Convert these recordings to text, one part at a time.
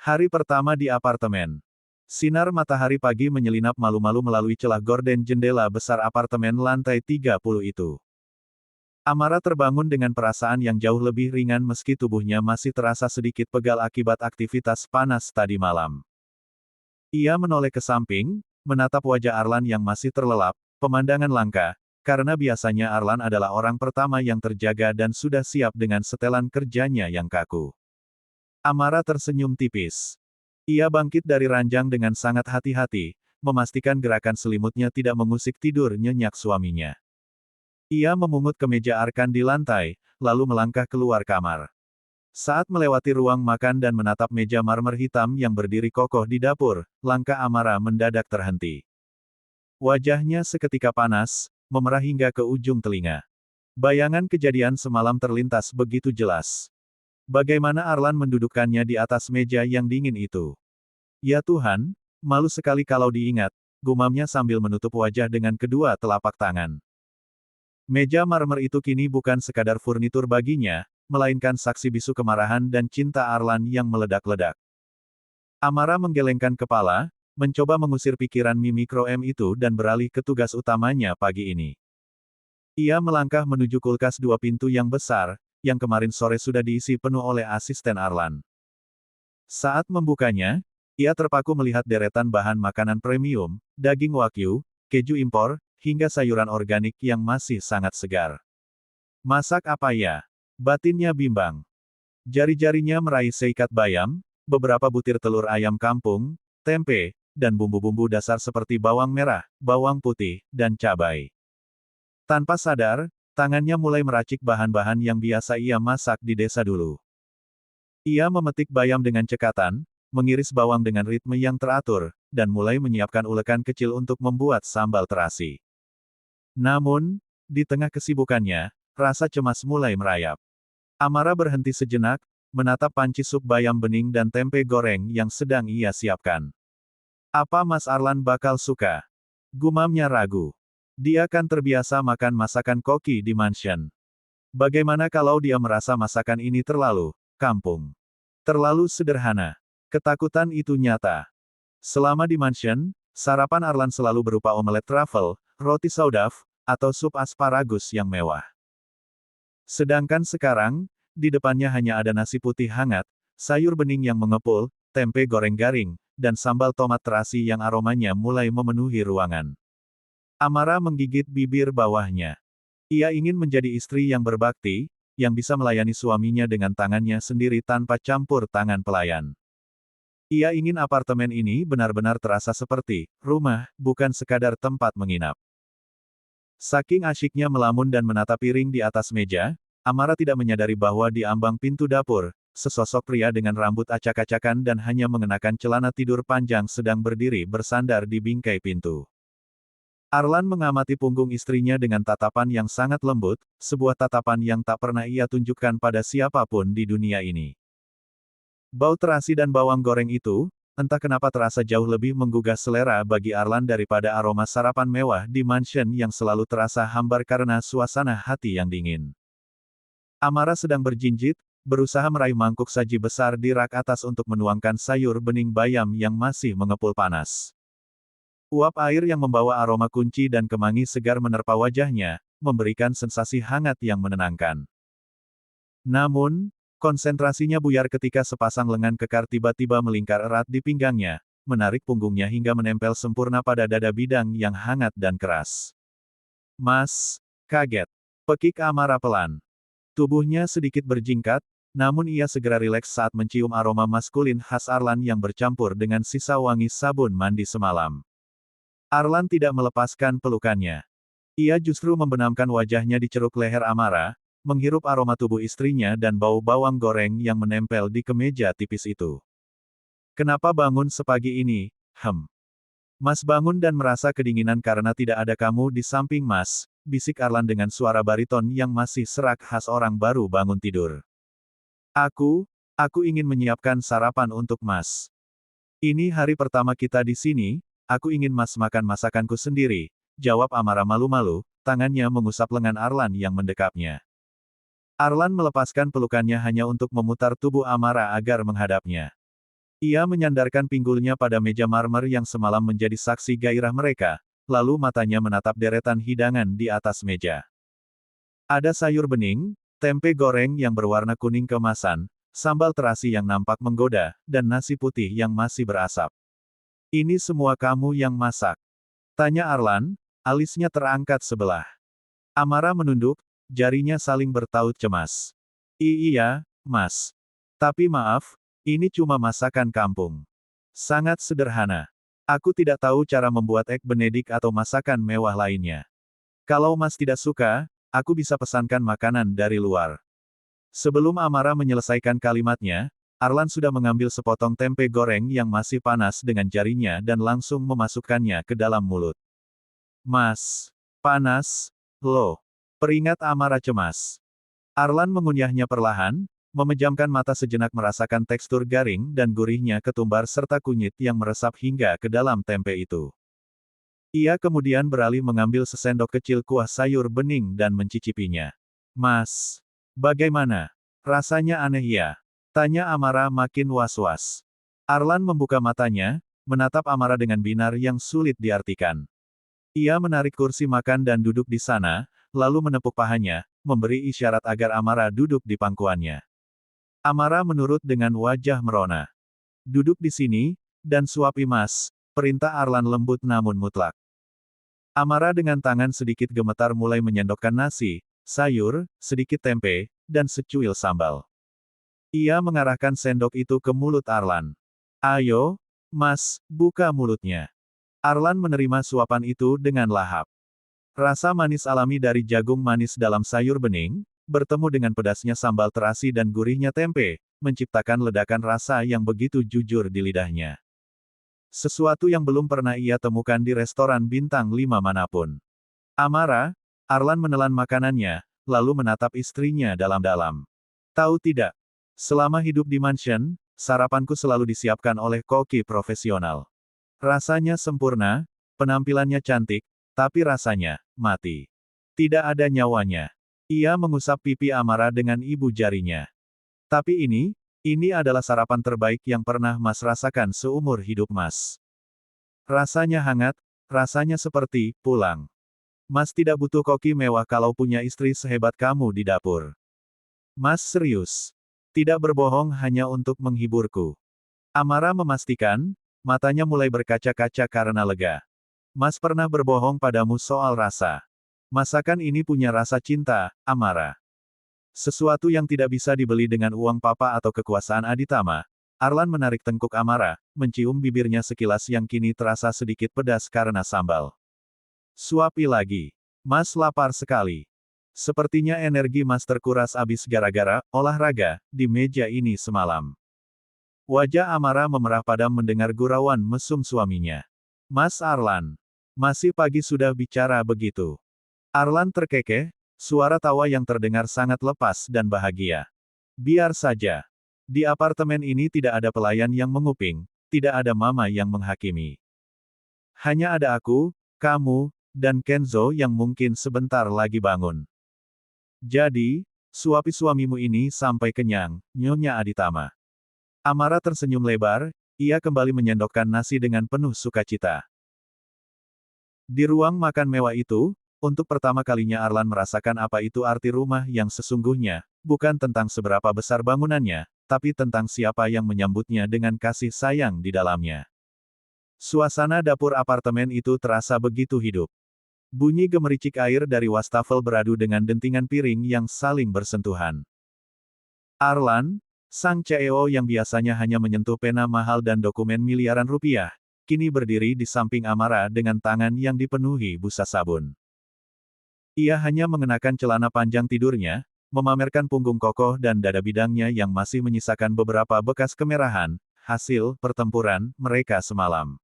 Hari pertama di apartemen. Sinar matahari pagi menyelinap malu-malu melalui celah gorden jendela besar apartemen lantai 30 itu. Amara terbangun dengan perasaan yang jauh lebih ringan meski tubuhnya masih terasa sedikit pegal akibat aktivitas panas tadi malam. Ia menoleh ke samping, menatap wajah Arlan yang masih terlelap, pemandangan langka, karena biasanya Arlan adalah orang pertama yang terjaga dan sudah siap dengan setelan kerjanya yang kaku. Amara tersenyum tipis. Ia bangkit dari ranjang dengan sangat hati-hati, memastikan gerakan selimutnya tidak mengusik tidur nyenyak suaminya. Ia memungut kemeja arkan di lantai, lalu melangkah keluar kamar. Saat melewati ruang makan dan menatap meja marmer hitam yang berdiri kokoh di dapur, langkah Amara mendadak terhenti. Wajahnya seketika panas, memerah hingga ke ujung telinga. Bayangan kejadian semalam terlintas begitu jelas. Bagaimana Arlan mendudukkannya di atas meja yang dingin itu? Ya Tuhan, malu sekali kalau diingat, gumamnya sambil menutup wajah dengan kedua telapak tangan. Meja marmer itu kini bukan sekadar furnitur baginya, melainkan saksi bisu kemarahan dan cinta Arlan yang meledak-ledak. Amara menggelengkan kepala, mencoba mengusir pikiran Mimikro M itu dan beralih ke tugas utamanya pagi ini. Ia melangkah menuju kulkas dua pintu yang besar, yang kemarin sore sudah diisi penuh oleh asisten Arlan. Saat membukanya, ia terpaku melihat deretan bahan makanan premium, daging wagyu, keju impor, hingga sayuran organik yang masih sangat segar. Masak apa ya? Batinnya bimbang. Jari-jarinya meraih seikat bayam, beberapa butir telur ayam kampung, tempe, dan bumbu-bumbu dasar seperti bawang merah, bawang putih, dan cabai. Tanpa sadar, tangannya mulai meracik bahan-bahan yang biasa ia masak di desa dulu. Ia memetik bayam dengan cekatan, mengiris bawang dengan ritme yang teratur, dan mulai menyiapkan ulekan kecil untuk membuat sambal terasi. Namun, di tengah kesibukannya, rasa cemas mulai merayap. Amara berhenti sejenak, menatap panci sup bayam bening dan tempe goreng yang sedang ia siapkan. Apa Mas Arlan bakal suka? Gumamnya ragu. Dia kan terbiasa makan masakan koki di mansion. Bagaimana kalau dia merasa masakan ini terlalu kampung? Terlalu sederhana. Ketakutan itu nyata. Selama di mansion, sarapan Arlan selalu berupa omelet truffle, roti saudaf, atau sup asparagus yang mewah. Sedangkan sekarang, di depannya hanya ada nasi putih hangat, sayur bening yang mengepul, tempe goreng garing, dan sambal tomat terasi yang aromanya mulai memenuhi ruangan. Amara menggigit bibir bawahnya. Ia ingin menjadi istri yang berbakti, yang bisa melayani suaminya dengan tangannya sendiri tanpa campur tangan pelayan. Ia ingin apartemen ini benar-benar terasa seperti rumah, bukan sekadar tempat menginap. Saking asyiknya melamun dan menatap piring di atas meja, Amara tidak menyadari bahwa di ambang pintu dapur, sesosok pria dengan rambut acak-acakan dan hanya mengenakan celana tidur panjang sedang berdiri bersandar di bingkai pintu. Arlan mengamati punggung istrinya dengan tatapan yang sangat lembut, sebuah tatapan yang tak pernah ia tunjukkan pada siapapun di dunia ini. Bau terasi dan bawang goreng itu, entah kenapa terasa jauh lebih menggugah selera bagi Arlan daripada aroma sarapan mewah di mansion yang selalu terasa hambar karena suasana hati yang dingin. Amara sedang berjinjit, berusaha meraih mangkuk saji besar di rak atas untuk menuangkan sayur bening bayam yang masih mengepul panas. Uap air yang membawa aroma kunci dan kemangi segar menerpa wajahnya, memberikan sensasi hangat yang menenangkan. Namun, konsentrasinya buyar ketika sepasang lengan kekar tiba-tiba melingkar erat di pinggangnya, menarik punggungnya hingga menempel sempurna pada dada bidang yang hangat dan keras. Mas, kaget. Pekik Amara pelan. Tubuhnya sedikit berjingkat, namun ia segera rileks saat mencium aroma maskulin khas Arlan yang bercampur dengan sisa wangi sabun mandi semalam. Arlan tidak melepaskan pelukannya. Ia justru membenamkan wajahnya di ceruk leher Amara, menghirup aroma tubuh istrinya dan bau bawang goreng yang menempel di kemeja tipis itu. Kenapa bangun sepagi ini? Mas bangun dan merasa kedinginan karena tidak ada kamu di samping Mas, bisik Arlan dengan suara bariton yang masih serak khas orang baru bangun tidur. Aku ingin menyiapkan sarapan untuk Mas. Ini hari pertama kita di sini, aku ingin Mas makan masakanku sendiri, jawab Amara malu-malu, tangannya mengusap lengan Arlan yang mendekapnya. Arlan melepaskan pelukannya hanya untuk memutar tubuh Amara agar menghadapnya. Ia menyandarkan pinggulnya pada meja marmer yang semalam menjadi saksi gairah mereka, lalu matanya menatap deretan hidangan di atas meja. Ada sayur bening, tempe goreng yang berwarna kuning keemasan, sambal terasi yang nampak menggoda, dan nasi putih yang masih berasap. Ini semua kamu yang masak? Tanya Arlan, alisnya terangkat sebelah. Amara menunduk, jarinya saling bertaut cemas. Iya, Mas. Tapi maaf, ini cuma masakan kampung. Sangat sederhana. Aku tidak tahu cara membuat egg benedict atau masakan mewah lainnya. Kalau Mas tidak suka, aku bisa pesankan makanan dari luar. Sebelum Amara menyelesaikan kalimatnya, Arlan sudah mengambil sepotong tempe goreng yang masih panas dengan jarinya dan langsung memasukkannya ke dalam mulut. Mas, panas, loh. Peringat Amara cemas. Arlan mengunyahnya perlahan, memejamkan mata sejenak merasakan tekstur garing dan gurihnya ketumbar serta kunyit yang meresap hingga ke dalam tempe itu. Ia kemudian beralih mengambil sesendok kecil kuah sayur bening dan mencicipinya. Mas, bagaimana? Rasanya aneh ya? Tanya Amara makin was-was. Arlan membuka matanya, menatap Amara dengan binar yang sulit diartikan. Ia menarik kursi makan dan duduk di sana, lalu menepuk pahanya, memberi isyarat agar Amara duduk di pangkuannya. Amara menurut dengan wajah merona. Duduk di sini, dan suapi Mas, perintah Arlan lembut namun mutlak. Amara dengan tangan sedikit gemetar mulai menyendokkan nasi, sayur, sedikit tempe, dan secuil sambal. Ia mengarahkan sendok itu ke mulut Arlan. Ayo, Mas, buka mulutnya. Arlan menerima suapan itu dengan lahap. Rasa manis alami dari jagung manis dalam sayur bening, bertemu dengan pedasnya sambal terasi dan gurihnya tempe, menciptakan ledakan rasa yang begitu jujur di lidahnya. Sesuatu yang belum pernah ia temukan di restoran bintang 5 manapun. Amara, Arlan menelan makanannya, lalu menatap istrinya dalam-dalam. Tahu tidak? Selama hidup di mansion, sarapanku selalu disiapkan oleh koki profesional. Rasanya sempurna, penampilannya cantik, tapi rasanya mati. Tidak ada nyawanya. Ia mengusap pipi Amara dengan ibu jarinya. Tapi ini adalah sarapan terbaik yang pernah Mas rasakan seumur hidup Mas. Rasanya hangat, rasanya seperti pulang. Mas tidak butuh koki mewah kalau punya istri sehebat kamu di dapur. Mas serius. Tidak berbohong hanya untuk menghiburku. Amara memastikan, matanya mulai berkaca-kaca karena lega. Mas pernah berbohong padamu soal rasa. Masakan ini punya rasa cinta, Amara. Sesuatu yang tidak bisa dibeli dengan uang papa atau kekuasaan aditama. Arlan menarik tengkuk Amara, mencium bibirnya sekilas yang kini terasa sedikit pedas karena sambal. Suapi lagi. Mas lapar sekali. Sepertinya energi Mas terkuras habis gara-gara olahraga di meja ini semalam. Wajah Amara memerah padam mendengar gurauan mesum suaminya. Mas Arlan. Masih pagi sudah bicara begitu. Arlan terkekeh, suara tawa yang terdengar sangat lepas dan bahagia. Biar saja. Di apartemen ini tidak ada pelayan yang menguping, tidak ada mama yang menghakimi. Hanya ada aku, kamu, dan Kenzo yang mungkin sebentar lagi bangun. Jadi, suapi suamimu ini sampai kenyang, Nyonya Aditama. Amara tersenyum lebar, ia kembali menyendokkan nasi dengan penuh sukacita. Di ruang makan mewah itu, untuk pertama kalinya Arlan merasakan apa itu arti rumah yang sesungguhnya, bukan tentang seberapa besar bangunannya, tapi tentang siapa yang menyambutnya dengan kasih sayang di dalamnya. Suasana dapur apartemen itu terasa begitu hidup. Bunyi gemericik air dari wastafel beradu dengan dentingan piring yang saling bersentuhan. Arlan, sang CEO yang biasanya hanya menyentuh pena mahal dan dokumen miliaran rupiah, kini berdiri di samping Amara dengan tangan yang dipenuhi busa sabun. Ia hanya mengenakan celana panjang tidurnya, memamerkan punggung kokoh dan dada bidangnya yang masih menyisakan beberapa bekas kemerahan, hasil pertempuran mereka semalam.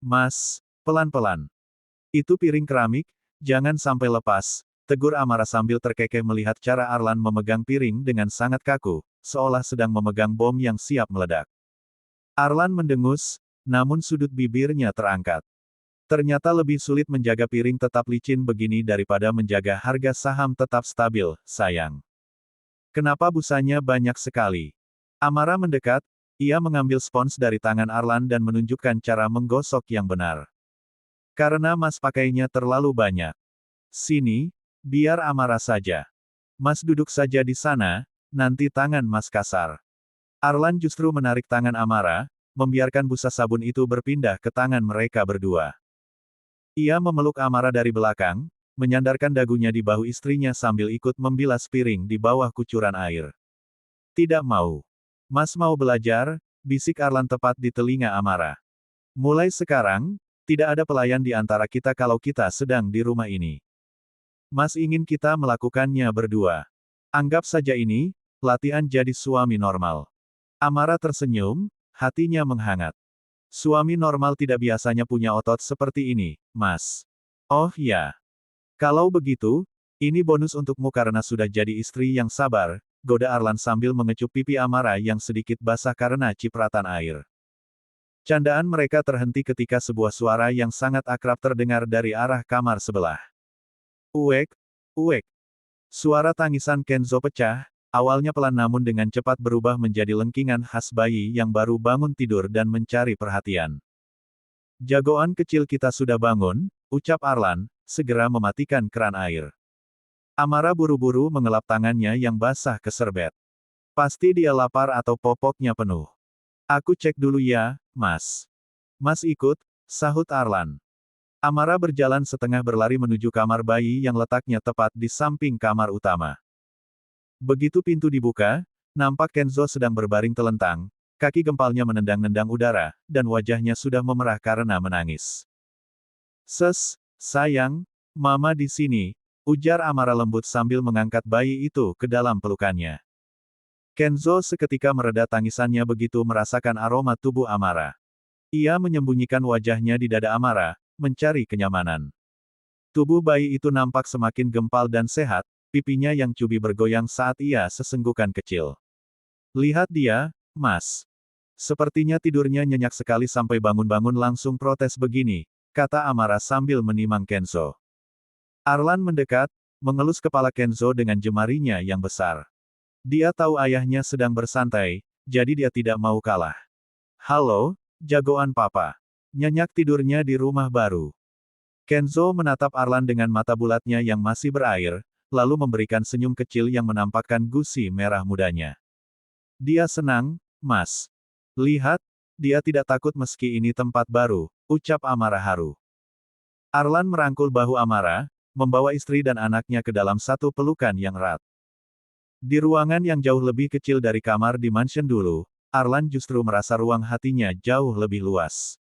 Mas, pelan-pelan. Itu piring keramik, jangan sampai lepas, tegur Amara sambil terkekeh melihat cara Arlan memegang piring dengan sangat kaku, seolah sedang memegang bom yang siap meledak. Arlan mendengus, namun sudut bibirnya terangkat. Ternyata lebih sulit menjaga piring tetap licin begini daripada menjaga harga saham tetap stabil, sayang. Kenapa busanya banyak sekali? Amara mendekat, Ia mengambil spons dari tangan Arlan dan menunjukkan cara menggosok yang benar. Karena Mas pakainya terlalu banyak. Sini, biar Amara saja. Mas duduk saja di sana, nanti tangan Mas kasar. Arlan justru menarik tangan Amara, membiarkan busa sabun itu berpindah ke tangan mereka berdua. Ia memeluk Amara dari belakang, menyandarkan dagunya di bahu istrinya sambil ikut membilas piring di bawah kucuran air. Tidak mau. Mas mau belajar, bisik Arlan tepat di telinga Amara. Mulai sekarang, tidak ada pelayan di antara kita kalau kita sedang di rumah ini. Mas ingin kita melakukannya berdua. Anggap saja ini, latihan jadi suami normal. Amara tersenyum, hatinya menghangat. Suami normal tidak biasanya punya otot seperti ini, Mas. Oh ya. Kalau begitu, ini bonus untukmu karena sudah jadi istri yang sabar, goda Arlan sambil mengecup pipi Amara yang sedikit basah karena cipratan air. Candaan mereka terhenti ketika sebuah suara yang sangat akrab terdengar dari arah kamar sebelah. Uek, uek. Suara tangisan Kenzo pecah, awalnya pelan namun dengan cepat berubah menjadi lengkingan khas bayi yang baru bangun tidur dan mencari perhatian. Jagoan kecil kita sudah bangun, ucap Arlan, segera mematikan keran air. Amara buru-buru mengelap tangannya yang basah ke serbet. Pasti dia lapar atau popoknya penuh. Aku cek dulu ya, Mas. Mas ikut, sahut Arlan. Amara berjalan setengah berlari menuju kamar bayi yang letaknya tepat di samping kamar utama. Begitu pintu dibuka, nampak Kenzo sedang berbaring telentang, kaki gempalnya menendang-nendang udara, dan wajahnya sudah memerah karena menangis. Sayang, Mama di sini, ujar Amara lembut sambil mengangkat bayi itu ke dalam pelukannya. Kenzo seketika mereda tangisannya begitu merasakan aroma tubuh Amara. Ia menyembunyikan wajahnya di dada Amara, mencari kenyamanan. Tubuh bayi itu nampak semakin gempal dan sehat, pipinya yang cubi bergoyang saat ia sesenggukan kecil. Lihat dia, Mas. Sepertinya tidurnya nyenyak sekali sampai bangun-bangun langsung protes begini, kata Amara sambil menimang Kenzo. Arlan mendekat, mengelus kepala Kenzo dengan jemarinya yang besar. Dia tahu ayahnya sedang bersantai, jadi dia tidak mau kalah. Halo, jagoan papa. Nyenyak tidurnya di rumah baru. Kenzo menatap Arlan dengan mata bulatnya yang masih berair, lalu memberikan senyum kecil yang menampakkan gusi merah mudanya. Dia senang, Mas. Lihat, dia tidak takut meski ini tempat baru, ucap Amara haru. Arlan merangkul bahu Amara, membawa istri dan anaknya ke dalam satu pelukan yang erat. Di ruangan yang jauh lebih kecil dari kamar di mansion dulu, Arlan justru merasa ruang hatinya jauh lebih luas.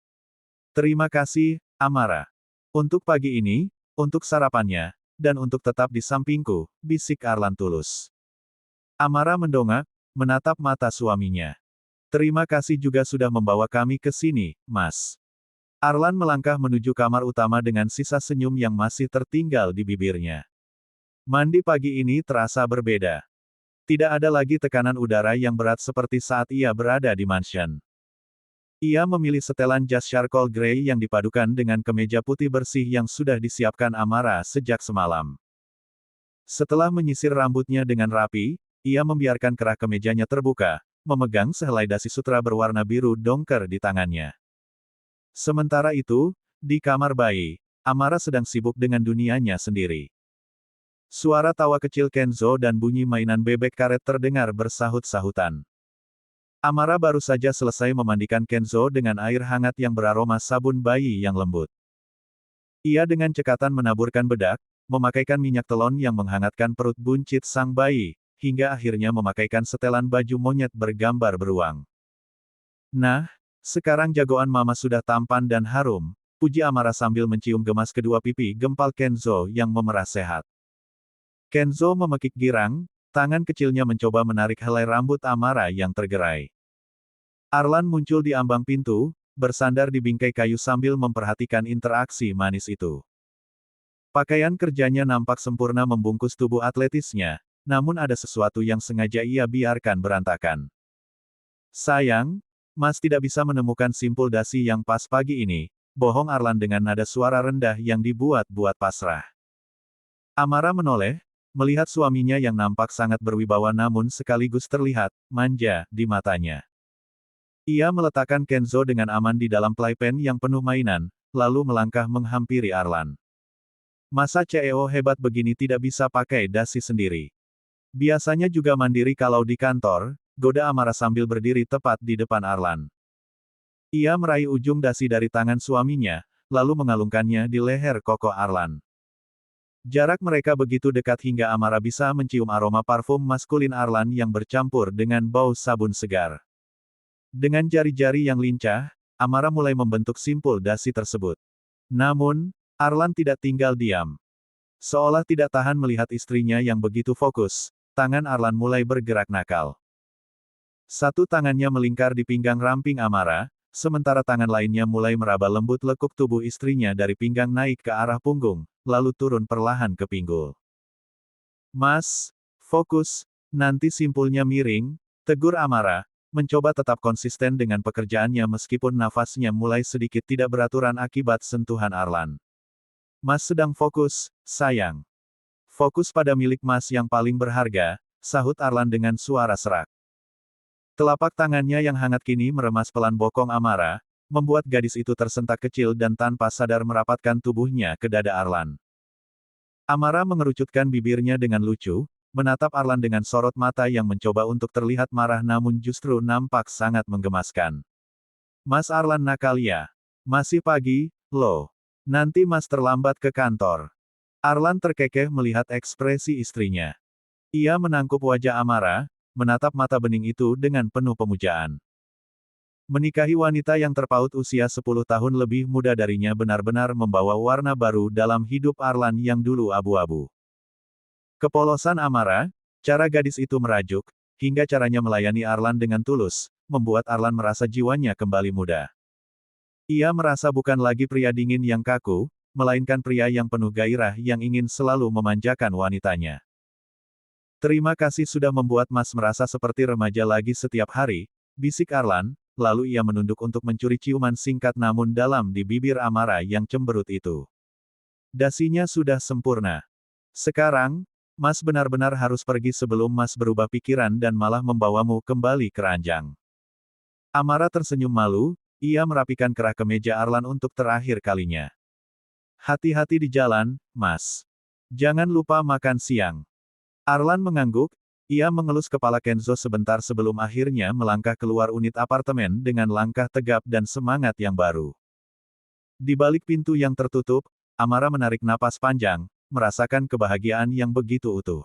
Terima kasih, Amara. Untuk pagi ini, untuk sarapannya, dan untuk tetap di sampingku, bisik Arlan tulus. Amara mendongak, menatap mata suaminya. Terima kasih juga sudah membawa kami ke sini, Mas. Arlan melangkah menuju kamar utama dengan sisa senyum yang masih tertinggal di bibirnya. Mandi pagi ini terasa berbeda. Tidak ada lagi tekanan udara yang berat seperti saat ia berada di mansion. Ia memilih setelan jas charcoal grey yang dipadukan dengan kemeja putih bersih yang sudah disiapkan Amara sejak semalam. Setelah menyisir rambutnya dengan rapi, ia membiarkan kerah kemejanya terbuka, memegang sehelai dasi sutra berwarna biru dongker di tangannya. Sementara itu, di kamar bayi, Amara sedang sibuk dengan dunianya sendiri. Suara tawa kecil Kenzo dan bunyi mainan bebek karet terdengar bersahut-sahutan. Amara baru saja selesai memandikan Kenzo dengan air hangat yang beraroma sabun bayi yang lembut. Ia dengan cekatan menaburkan bedak, memakaikan minyak telon yang menghangatkan perut buncit sang bayi, hingga akhirnya memakaikan setelan baju monyet bergambar beruang. Nah, sekarang jagoan mama sudah tampan dan harum, puji Amara sambil mencium gemas kedua pipi gempal Kenzo yang memerah sehat. Kenzo memekik girang, tangan kecilnya mencoba menarik helai rambut Amara yang tergerai. Arlan muncul di ambang pintu, bersandar di bingkai kayu sambil memperhatikan interaksi manis itu. Pakaian kerjanya nampak sempurna membungkus tubuh atletisnya, namun ada sesuatu yang sengaja ia biarkan berantakan. Sayang, Mas tidak bisa menemukan simpul dasi yang pas pagi ini, bohong Arlan dengan nada suara rendah yang dibuat-buat pasrah. Amara menoleh, melihat suaminya yang nampak sangat berwibawa namun sekaligus terlihat manja di matanya. Ia meletakkan Kenzo dengan aman di dalam playpen yang penuh mainan, lalu melangkah menghampiri Arlan. Masa CEO hebat begini tidak bisa pakai dasi sendiri. Biasanya juga mandiri kalau di kantor, goda Amara sambil berdiri tepat di depan Arlan. Ia meraih ujung dasi dari tangan suaminya, lalu mengalungkannya di leher kokoh Arlan. Jarak mereka begitu dekat hingga Amara bisa mencium aroma parfum maskulin Arlan yang bercampur dengan bau sabun segar. Dengan jari-jari yang lincah, Amara mulai membentuk simpul dasi tersebut. Namun, Arlan tidak tinggal diam. Seolah tidak tahan melihat istrinya yang begitu fokus, tangan Arlan mulai bergerak nakal. Satu tangannya melingkar di pinggang ramping Amara, sementara tangan lainnya mulai meraba lembut lekuk tubuh istrinya dari pinggang naik ke arah punggung, lalu turun perlahan ke pinggul. Mas, fokus, nanti simpulnya miring, tegur Amara, mencoba tetap konsisten dengan pekerjaannya meskipun nafasnya mulai sedikit tidak beraturan akibat sentuhan Arlan. Mas sedang fokus, sayang. Fokus pada milik Mas yang paling berharga, sahut Arlan dengan suara serak. Telapak tangannya yang hangat kini meremas pelan bokong Amara, membuat gadis itu tersentak kecil dan tanpa sadar merapatkan tubuhnya ke dada Arlan. Amara mengerucutkan bibirnya dengan lucu, menatap Arlan dengan sorot mata yang mencoba untuk terlihat marah namun justru nampak sangat menggemaskan. Mas Arlan nakal ya. Masih pagi, loh. Nanti Mas terlambat ke kantor. Arlan terkekeh melihat ekspresi istrinya. Ia menangkup wajah Amara, menatap mata bening itu dengan penuh pemujaan. Menikahi wanita yang terpaut usia 10 tahun lebih muda darinya benar-benar membawa warna baru dalam hidup Arlan yang dulu abu-abu. Kepolosan Amara, cara gadis itu merajuk, hingga caranya melayani Arlan dengan tulus, membuat Arlan merasa jiwanya kembali muda. Ia merasa bukan lagi pria dingin yang kaku, melainkan pria yang penuh gairah yang ingin selalu memanjakan wanitanya. Terima kasih sudah membuat Mas merasa seperti remaja lagi setiap hari, bisik Arlan, lalu ia menunduk untuk mencuri ciuman singkat namun dalam di bibir Amara yang cemberut itu. Dasinya sudah sempurna. Sekarang, Mas benar-benar harus pergi sebelum Mas berubah pikiran dan malah membawamu kembali ke ranjang. Amara tersenyum malu, ia merapikan kerah kemeja Arlan untuk terakhir kalinya. Hati-hati di jalan, Mas. Jangan lupa makan siang. Arlan mengangguk, ia mengelus kepala Kenzo sebentar sebelum akhirnya melangkah keluar unit apartemen dengan langkah tegap dan semangat yang baru. Di balik pintu yang tertutup, Amara menarik napas panjang, merasakan kebahagiaan yang begitu utuh.